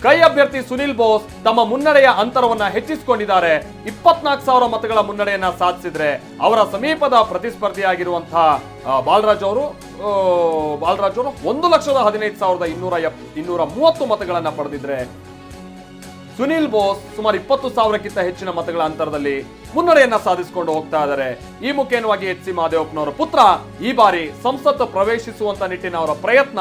ಕೈ ಅಭ್ಯರ್ಥಿ ಸುನಿಲ್ ಬೋಸ್ ತಮ್ಮ ಮುನ್ನಡೆಯ ಅಂತರವನ್ನ ಹೆಚ್ಚಿಸಿಕೊಂಡಿದ್ದಾರೆ. 24,000 ಮತಗಳ ಮುನ್ನಡೆಯನ್ನ ಸಾಧಿಸಿದ್ರೆ ಅವರ ಸಮೀಪದ ಪ್ರತಿಸ್ಪರ್ಧಿಯಾಗಿರುವಂತಹ ಬಾಲರಾಜ್ ಅವರು 1,15,230 ಮತಗಳನ್ನ ಪಡೆದಿದ್ರೆ ಸುನಿಲ್ ಬೋಸ್ ಸುಮಾರು 20,000ಕ್ಕಿಂತ ಹೆಚ್ಚಿನ ಮತಗಳ ಅಂತರದಲ್ಲಿ ಮುನ್ನಡೆಯನ್ನ ಸಾಧಿಸಿಕೊಂಡು ಹೋಗ್ತಾ ಇದ್ದಾರೆ. ಈ ಮುಖೇನವಾಗಿ ಎಚ್ ಸಿ ಮಹದೇವಪ್ಪನವರ ಪುತ್ರ ಈ ಬಾರಿ ಸಂಸತ್ತು ಪ್ರವೇಶಿಸುವಂತ ನಿಟ್ಟಿನ ಅವರ ಪ್ರಯತ್ನ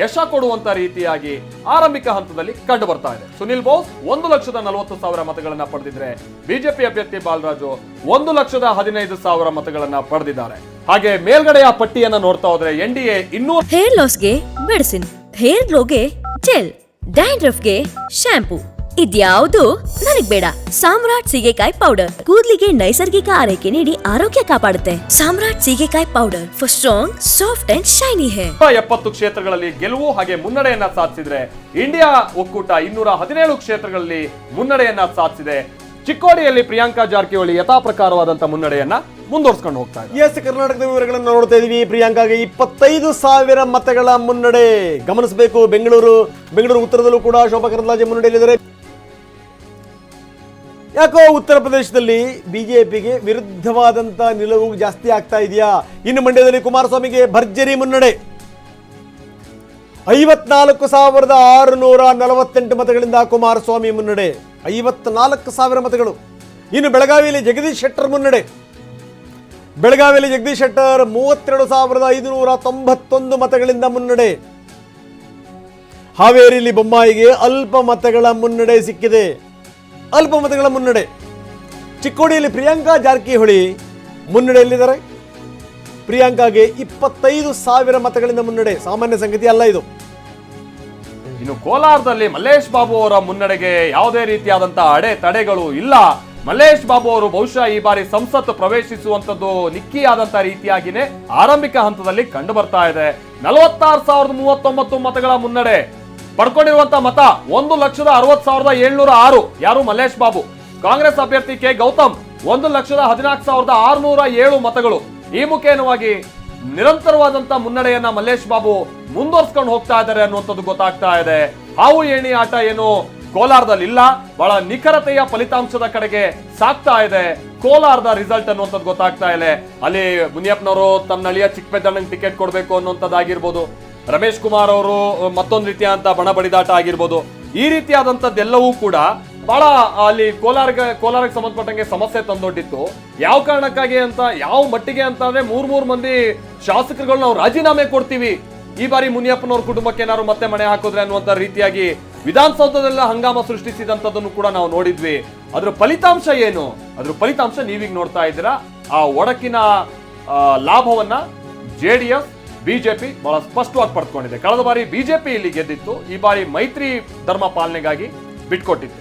ಯಶ ಕೊಡುವಂತ ರೀತಿಯಾಗಿ ಆರಂಭಿಕ ಹಂತದಲ್ಲಿ ಕಂಡು ಬರ್ತಾ ಇದೆ. ಸುನಿಲ್ ಬೋಸ್ 1,40,000 ಮತಗಳನ್ನ ಪಡೆದಿದ್ರೆ ಬಿಜೆಪಿ ಅಭ್ಯರ್ಥಿ ಬಾಲರಾಜು 1,15,000 ಮತಗಳನ್ನ ಪಡೆದಿದ್ದಾರೆ. ಹಾಗೆ ಮೇಲ್ಗಡೆಯ ಪಟ್ಟಿಯನ್ನ ನೋಡ್ತಾ ಹೋದ್ರೆ ಎನ್ಡಿಎ ಇನ್ನೂ ಹೇರ್ ಲಾಸ್ಗೆ ಮೆಡಿಸಿನ್, ಹೇರ್ ಗ್ಲೋಗೆ ಜೆಲ್, ಡ್ಯಾಂಡ್ರಫ್ಗೆ ಶಾಂಪೂ ಇದ್ಯಾವುದು ನನಗ್ ಬೇಡ. ಸಾಮ್ರಾಟ್ ಸೀಗೆಕಾಯಿ ಪೌಡರ್ ಕೂದಲಿಗೆ ನೈಸರ್ಗಿಕ ಆರೈಕೆ ನೀಡಿ ಆರೋಗ್ಯ ಕಾಪಾಡುತ್ತೆ. ಸಾಮ್ರಾಟ್ ಸೀಗೆಕಾಯಿ powder for strong, soft and shiny hair. 70 ಕ್ಷೇತ್ರಗಳಲ್ಲಿ ಗೆಲುವು ಹಾಗೆ ಮುನ್ನಡೆಯನ್ನ ಸಾಧಿಸಿದ್ರೆ ಇಂಡಿಯಾ ಒಕ್ಕೂಟ 217 ಕ್ಷೇತ್ರಗಳಲ್ಲಿ ಮುನ್ನಡೆಯನ್ನ ಸಾಧಿಸಿದೆ. ಚಿಕ್ಕೋಡಿಯಲ್ಲಿ ಪ್ರಿಯಾಂಕಾ ಜಾರಕಿಹೊಳಿ ಯಥಾ ಪ್ರಕಾರವಾದಂತಹ ಮುನ್ನಡೆಯನ್ನ ಮುಂದುವರಿಸಿಕೊಂಡು ಹೋಗ್ತಾ ಇದೆ. ಎಸ್, ಕರ್ನಾಟಕದ ವಿವರಗಳನ್ನು ನೋಡ್ತಾ ಇದೀವಿ. ಪ್ರಿಯಾಂಕಾಗೆ 25,000 ಮತಗಳ ಮುನ್ನಡೆ ಗಮನಿಸಬೇಕು. ಬೆಂಗಳೂರು ಉತ್ತರದಲ್ಲೂ ಕೂಡ ಶೋಭಾ ಕರಂದ್ಲಾಜೆ ಮುನ್ನಡೆಯಲ್ಲಿದ್ದಾರೆ. ಯಾಕೋ ಉತ್ತರ ಪ್ರದೇಶದಲ್ಲಿ ಬಿಜೆಪಿಗೆ ವಿರುದ್ಧವಾದಂತ ನಿಲುವು ಜಾಸ್ತಿ ಆಗ್ತಾ ಇದೆಯಾ? ಇನ್ನು ಮಂಡ್ಯದಲ್ಲಿ ಕುಮಾರಸ್ವಾಮಿಗೆ ಭರ್ಜರಿ ಮುನ್ನಡೆ, 54,648 ಮತಗಳಿಂದ ಕುಮಾರಸ್ವಾಮಿ ಮುನ್ನಡೆ, 54,000 ಮತಗಳು. ಇನ್ನು ಬೆಳಗಾವಿಯಲ್ಲಿ ಜಗದೀಶ್ ಶೆಟ್ಟರ್ ಮುನ್ನಡೆ, ಬೆಳಗಾವಿಯಲ್ಲಿ ಜಗದೀಶ್ ಶೆಟ್ಟರ್ 32,591 ಮತಗಳಿಂದ ಮುನ್ನಡೆ. ಹಾವೇರಿಯಲ್ಲಿ ಬೊಮ್ಮಾಯಿಗೆ ಅಲ್ಪ ಮತಗಳ ಮುನ್ನಡೆ ಸಿಕ್ಕಿದೆ, ಅಲ್ಪ ಮತಗಳ ಮುನ್ನಡೆ. ಚಿಕ್ಕೋಡಿಯಲ್ಲಿ ಪ್ರಿಯಾಂಕಾ ಜಾರಕಿಹೊಳಿ ಮುನ್ನಡೆಯಲ್ಲಿದ್ದಾರೆ. ಪ್ರಿಯಾಂಕಾಗೆ 25,000 ಮತಗಳಿಂದ ಮುನ್ನಡೆ, ಸಾಮಾನ್ಯ ಸಂಗತಿ ಅಲ್ಲ ಇದು. ಇನ್ನು ಕೋಲಾರದಲ್ಲಿ ಮಲ್ಲೇಶ್ ಬಾಬು ಅವರ ಮುನ್ನಡೆಗೆ ಯಾವುದೇ ರೀತಿಯಾದಂತಹ ಅಡೆತಡೆಗಳು ಇಲ್ಲ. ಮಲ್ಲೇಶ್ ಬಾಬು ಅವರು ಬಹುಶಃ ಈ ಬಾರಿ ಸಂಸತ್ತು ಪ್ರವೇಶಿಸುವಂತದ್ದು ನಿಕ್ಕಿಯಾದಂತಹ ರೀತಿಯಾಗಿನೇ ಆರಂಭಿಕ ಹಂತದಲ್ಲಿ ಕಂಡು ಬರ್ತಾ ಇದೆ. 46,039 ಮತಗಳ ಮುನ್ನಡೆ ಪಡ್ಕೊಂಡಿರುವಂತಹ ಮತ 1,60,706. ಯಾರು? ಮಲ್ಲೇಶ್ ಬಾಬು. ಕಾಂಗ್ರೆಸ್ ಅಭ್ಯರ್ಥಿ ಕೆ ಗೌತಮ್ 1,14,607 ಮತಗಳು. ಈ ಮುಖೇನವಾಗಿ ನಿರಂತರವಾದಂತಹ ಮುನ್ನಡೆಯನ್ನ ಮಲ್ಲೇಶ್ ಬಾಬು ಮುಂದುವರ್ಸ್ಕೊಂಡು ಹೋಗ್ತಾ ಇದ್ದಾರೆ ಅನ್ನುವಂಥದ್ದು ಗೊತ್ತಾಗ್ತಾ ಇದೆ. ಹಾವು ಏಣಿ ಆಟ ಏನು ಕೋಲಾರದಲ್ಲಿ ಇಲ್ಲ, ಬಹಳ ನಿಖರತೆಯ ಫಲಿತಾಂಶದ ಕಡೆಗೆ ಸಾಕ್ತಾ ಇದೆ ಕೋಲಾರದ ರಿಸಲ್ಟ್ ಅನ್ನುವಂಥದ್ದು ಗೊತ್ತಾಗ್ತಾ ಇದೆ. ಅಲ್ಲಿ ಮುನಿಯಪ್ಪನವರು ತನ್ನ ಅಳಿಯ ಚಿಕ್ಕಪೇದಣ್ಣಂಗೆ ಟಿಕೆಟ್ ಕೊಡಬೇಕು ಅನ್ನುವಂಥದ್ದಾಗಿರ್ಬೋದು, ರಮೇಶ್ ಕುಮಾರ್ ಅವರು ಮತ್ತೊಂದು ರೀತಿಯಾದಂತ ಬಣ ಬಡಿದಾಟ ಆಗಿರ್ಬೋದು, ಈ ರೀತಿಯಾದಂಥದ್ದೆಲ್ಲವೂ ಕೂಡ ಬಹಳ ಅಲ್ಲಿ ಕೋಲಾರಕ್ಕೆ ಸಂಬಂಧಪಟ್ಟಂಗೆ ಸಮಸ್ಯೆ ತಂದೊಡ್ಡಿತ್ತು. ಯಾವ ಕಾರಣಕ್ಕಾಗಿ ಅಂತ, ಯಾವ ಮಟ್ಟಿಗೆ ಅಂತ ಅಂದ್ರೆ 3 ಮಂದಿ ಶಾಸಕರುಗಳು ನಾವು ರಾಜೀನಾಮೆ ಕೊಡ್ತೀವಿ, ಈ ಬಾರಿ ಮುನಿಯಪ್ಪನವ್ರ ಕುಟುಂಬಕ್ಕೆ ಏನಾದ್ರು ಮತ್ತೆ ಮಣೆ ಹಾಕಿದ್ರೆ ಅನ್ನುವಂತ ರೀತಿಯಾಗಿ ವಿಧಾನಸೌಧದಲ್ಲ ಹಂಗಾಮ ಸೃಷ್ಟಿಸಿದಂಥದ್ದನ್ನು ಕೂಡ ನಾವು ನೋಡಿದ್ವಿ. ಅದ್ರ ಫಲಿತಾಂಶ ಏನು? ಅದ್ರ ಫಲಿತಾಂಶ ನೀವೀಗ ನೋಡ್ತಾ ಇದ್ದೀರಾ. ಆ ಒಡಕಿನ ಲಾಭವನ್ನ JDS ಬಿಜೆಪಿ ಬಹಳ ಸ್ಪಷ್ಟವಾಗಿ ಪಡೆದುಕೊಂಡಿದೆ. ಕಳೆದ ಬಾರಿ ಬಿಜೆಪಿ ಇಲ್ಲಿ ಗೆದ್ದಿತ್ತು, ಈ ಬಾರಿ ಮೈತ್ರಿ ಧರ್ಮ ಪಾಲನೆಗಾಗಿ ಬಿಟ್ಕೊಟ್ಟಿತ್ತು.